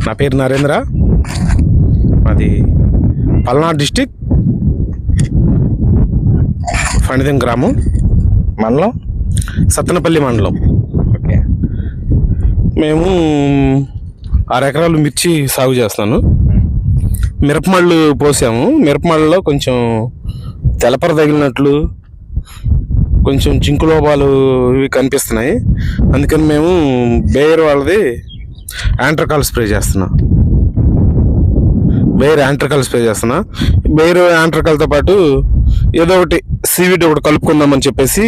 నా పేరు నరేంద్ర, మాది పల్నాడు డిస్టిక్, ఫణిదం గ్రామం, మండలం సత్తెనపల్లి మండలం. ఓకే. మేము 6 ఎకరాలు మిర్చి సాగు చేస్తున్నాను. మిరపమళ్ళు పోసాము. మిరపమళ్ళలో కొంచెం తెలపర తగిలినట్లు, కొంచెం జింకు లోపాలు ఇవి కనిపిస్తున్నాయి. అందుకని మేము బేయర్ వాళ్ళది యాంట్రకాల్ స్ప్రే చేస్తున్నా. బేయర్ యాంట్రకాల్తో పాటు ఏదో ఒకటి సీవీడ్ ఒకటి కలుపుకుందామని చెప్పేసి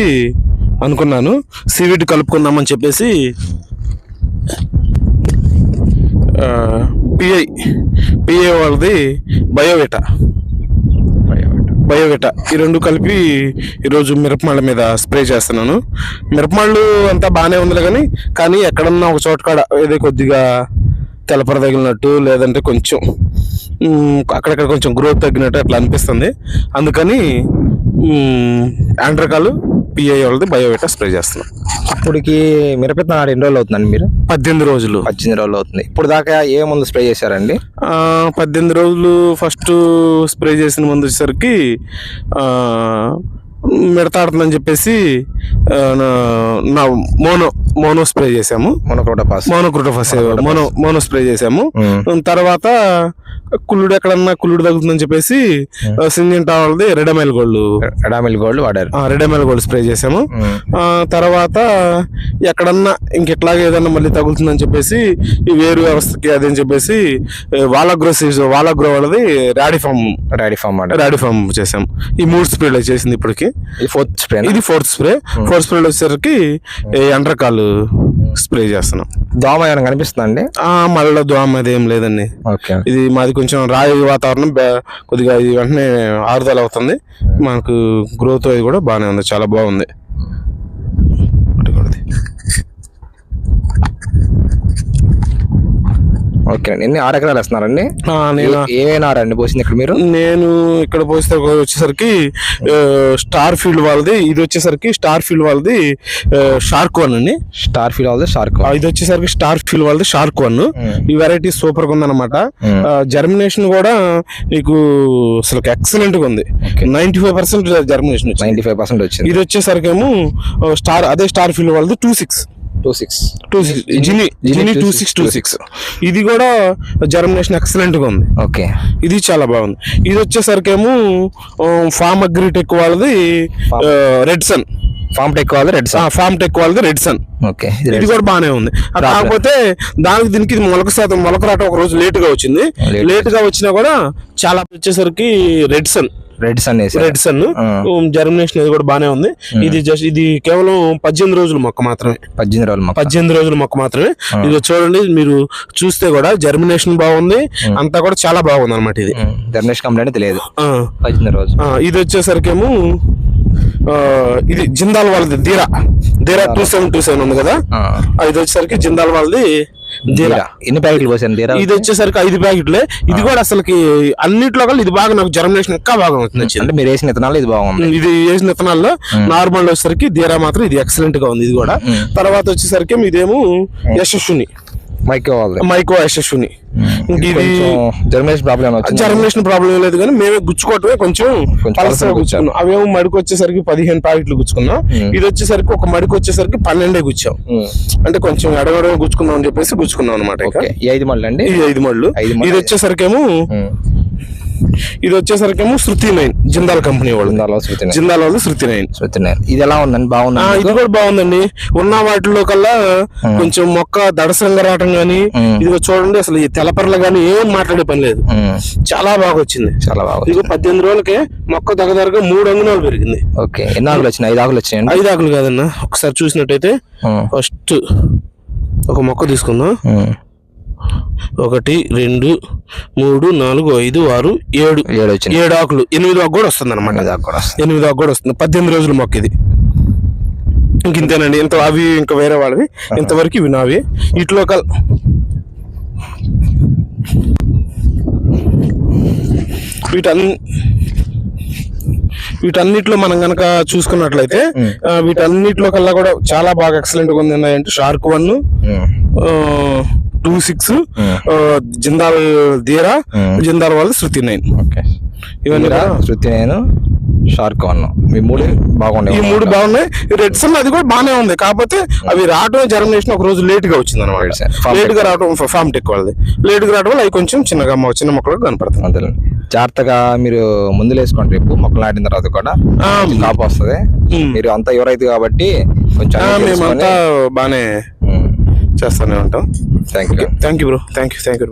అనుకున్నాను. సీవీడ్ కలుపుకుందామని చెప్పేసి పిఐ వాళ్ళది బయోవేటా ఈ రెండు కలిపి ఈరోజు మిరపమాళ్ళ మీద స్ప్రే చేస్తున్నాను. మిరపమాళ్ళు అంతా బాగానే ఉంది కానీ ఎక్కడన్నా ఒక చోట కాడ ఏదో కొద్దిగా తెలపర తగిలినట్టు, లేదంటే కొంచెం అక్కడక్కడ కొంచెం గ్రోత్ తగ్గినట్టు అట్లా అనిపిస్తుంది. అందుకని యాంట్రకాలు పిఐ వాళ్ళది బయోవేటా స్ప్రే చేస్తున్నాం. ఇప్పటికి మిరప నాడు ఎన్ని రోజులు అవుతుందండి? మీరు 18 రోజులు. 18 రోజులు అవుతుంది. ఇప్పుడు దాకా ఏ మందు స్ప్రే చేశారండి? 18 రోజులు ఫస్ట్ స్ప్రే చేసిన మందు వచ్చేసరికి మిడతాడుతుందని చెప్పేసి మోనో స్ప్రే చేసాము. మోనో స్ప్రే చేసాము. తర్వాత కుళ్ళుడు ఎక్కడన్నా కుళ్ళుడు తగ్గుతుందని చెప్పేసి సింజెంటా వాళ్ళది రెడమైల్ గోల్డ్ వాడారు. రెడమైల్ గోల్డ్ స్ప్రే చేసాము. తర్వాత ఎక్కడన్నా ఇంకెట్లాగే ఏదన్నా మళ్ళీ తగులుతుందని చెప్పేసి ఈ వేరు వ్యవస్థకి అదని చెప్పేసి వాలాగ్రో వాళ్ళది రాడిఫామ్ చేసాం. ఈ 3 స్ప్రేలు చేసింది ఇప్పటికి. ఇది ఫోర్త్ స్ప్రే వచ్చేసరికి యాంట్రకాల్ స్ప్రే చేస్తున్నాం. దోమ ఏమైనా కనిపిస్తుందండి? మళ్ళీ దోమ అదేం లేదండి. ఇది మాది కొంచెం రాయి వాతావరణం, కొద్దిగా ఇది వెంటనే ఆరుదల అవుతుంది. మనకు గ్రోత్ అది కూడా బాగానే ఉంది, చాలా బాగుంది. ఓకే. ఎన్ని 6 ఎకరాలు వేస్తున్నారండి? ఏ నారండి పోసింది ఇక్కడ మీరు? నేను ఇక్కడ పోస్తే వచ్చేసరికి స్టార్ ఫీల్డ్ వాళ్ళది, ఇది వచ్చేసరికి స్టార్ ఫీల్డ్ వాళ్ళది షార్క్ 1 అండి. ఇది వచ్చేసరికి స్టార్ ఫీల్డ్ వాళ్ళది షార్క్ 1. ఈ వెరైటీ సూపర్ గా ఉందన్నమాట. జర్మినేషన్ కూడా మీకు అసలు ఎక్సలెంట్ గా ఉంది. 95% జర్మినేషన్ వచ్చింది. 95% వచ్చింది. ఇది వచ్చేసరికి ఏమో స్టార్ ఫీల్డ్ వాళ్ళది 26 ఇది కూడా జర్మినేషన్ ఎక్సలెంట్ గా ఉంది. ఓకే. ఇది చాలా బాగుంది. ఇది వచ్చేసరికి ఏమో ఫార్మ్ అగ్రిటెక్ వాళ్ళది రెడ్ సన్. ఫార్మ్ టెక్ వాళ్ళది రెడ్ సన్. ఓకే. ఇది కూడా బాగానే ఉంది. కాకపోతే దీనికి మొలక రావటం ఒక రోజు లేట్ గా వచ్చింది. లేట్ గా వచ్చినా కూడా చాలా వచ్చేసరికి రెడ్ సన్ జర్మినేషన్ అది కూడా బానే ఉంది. ఇది కేవలం 18 రోజుల మొక్క మాత్రమే. 18 రోజుల మొక్క మాత్రమే. ఇది చూడండి, మీరు చూస్తే కూడా జర్మినేషన్ బాగుంది, అంతా కూడా చాలా బాగుంది అనమాట. ఇది జర్మినేషన్ కంప్లైంట్ లేదు. 18 రోజులు. ఇది వచ్చేసరికి ఏమో ఇది జిందాల్ వాళ్ళది ధీరా 2727 ఉంది కదా, ఇది వచ్చేసరికి జిందాల్ వాళ్ళది ధీరా. ఎన్ని ప్యాకెట్లు పోసాను? ఇది వచ్చేసరికి 5 ప్యాకెట్లే. ఇది కూడా అసలుకి అన్నిట్లో కల్లా ఇది బాగా నాకు జర్మినేషన్ ఇంకా బాగా నచ్చింది. అంటే మీరు వేసిన విత్తనాలు ఇది బాగుంది. ఇది వేసిన విత్తనాల్లో నార్మల్ వచ్చేసరికి ధీరా మాత్రం ఇది ఎక్సలెంట్ గా ఉంది. ఇది కూడా తర్వాత వచ్చేసరికి ఇదేమో యశస్విని, మైకో యశస్విని. ఇది జర్మినేషన్ ప్రాబ్లం లేదు కానీ మేమే గుచ్చుకోవటమే కొంచెం పలసగా గుచ్చుకున్నాం. అవేమో మడికి వచ్చేసరికి 15 ప్యాకెట్లు గుచ్చుకున్నాం. ఇది వచ్చేసరికి ఒక మడికి వచ్చేసరికి 12 గుచ్చాం. అంటే కొంచెం ఎడగడ గుచ్చుకుందాం అని చెప్పేసి గుచ్చుకున్నాం అనమాట. ఈ 5 మళ్ళు అండి. ఈ 5 మళ్ళు. ఇది వచ్చేసరికేమో శృతి 9 జిందాల్ కంపెనీ వాళ్ళు. జిందాల్ వాళ్ళు శృతి 9. ఇది ఎలా ఉందండి? బాగుంది. ఇది కూడా బాగుందండి. ఉన్న వాటిలో కల్లా కొంచెం మొక్క దడసంగా రావటం గానీ, ఇది చూడండి అసలు ఈ తెలపర్లు గానీ ఏం మాట్లాడే పని లేదు. చాలా బాగా వచ్చింది. ఇది 18 రోజులకే మొక్క దగ్గరగా 3 అంగుళాలు పెరిగింది. ఓకే. ఎన్ని ఆకులు వచ్చినాయి? 5 ఆకులు వచ్చాయండి. 5 ఆకులు కాదన్నా, ఒకసారి చూసినట్టయితే ఫస్ట్ ఒక మొక్క తీసుకుందాం. 1 2 3 4 5 6 7 ఆకులు. 8 ఆకు కూడా వస్తుంది అనమాట. 8 ఆకు కూడా వస్తుంది. 18 రోజుల మొక్క ఇది. ఇంతేనండి. అవి ఇంకా వేరే వాళ్ళవి. ఇంతవరకు ఇవి నావి. ఇట్లో వీటన్నిటిలో మనం కనుక చూసుకున్నట్లయితే వీటన్నిటిలో కల్లా కూడా చాలా బాగా ఎక్సలెంట్ గా ఉంది. అంటే షార్క్ 1, 26 జిందాల్ ధీరా, జిందాల్ వాళ్ళు శృతి 9. ఓకే, ఇవన్నీ కూడా శృతి నేను షార్క్ 1 ఈ 3 బాగున్నాయి. ఈ 3 బాగున్నాయి. రెడ్ సన్ అది కూడా బాగానే ఉంది, కాకపోతే అవి రావడం జర్మినేషన్ ఒక రోజు లేట్ గా వచ్చింది అనమాట. లేట్ గా రావడం ఫామ్ టెక్ వాళ్ళది లేట్ గా రావడం వల్ల అవి కొంచెం చిన్న మొక్కలు కనపడుతుంది. అంతే, జాగ్రత్తగా మీరు ముందులు వేసుకోండి. రేపు మొక్కలు నాటిన తర్వాత కూడా కాపు వస్తుంది. మీరు అంతా ఎవరైతే కాబట్టి కొంచెం మేమంతా బాగానే చేస్తానే ఉంటాం. Thank you bro. Thank you.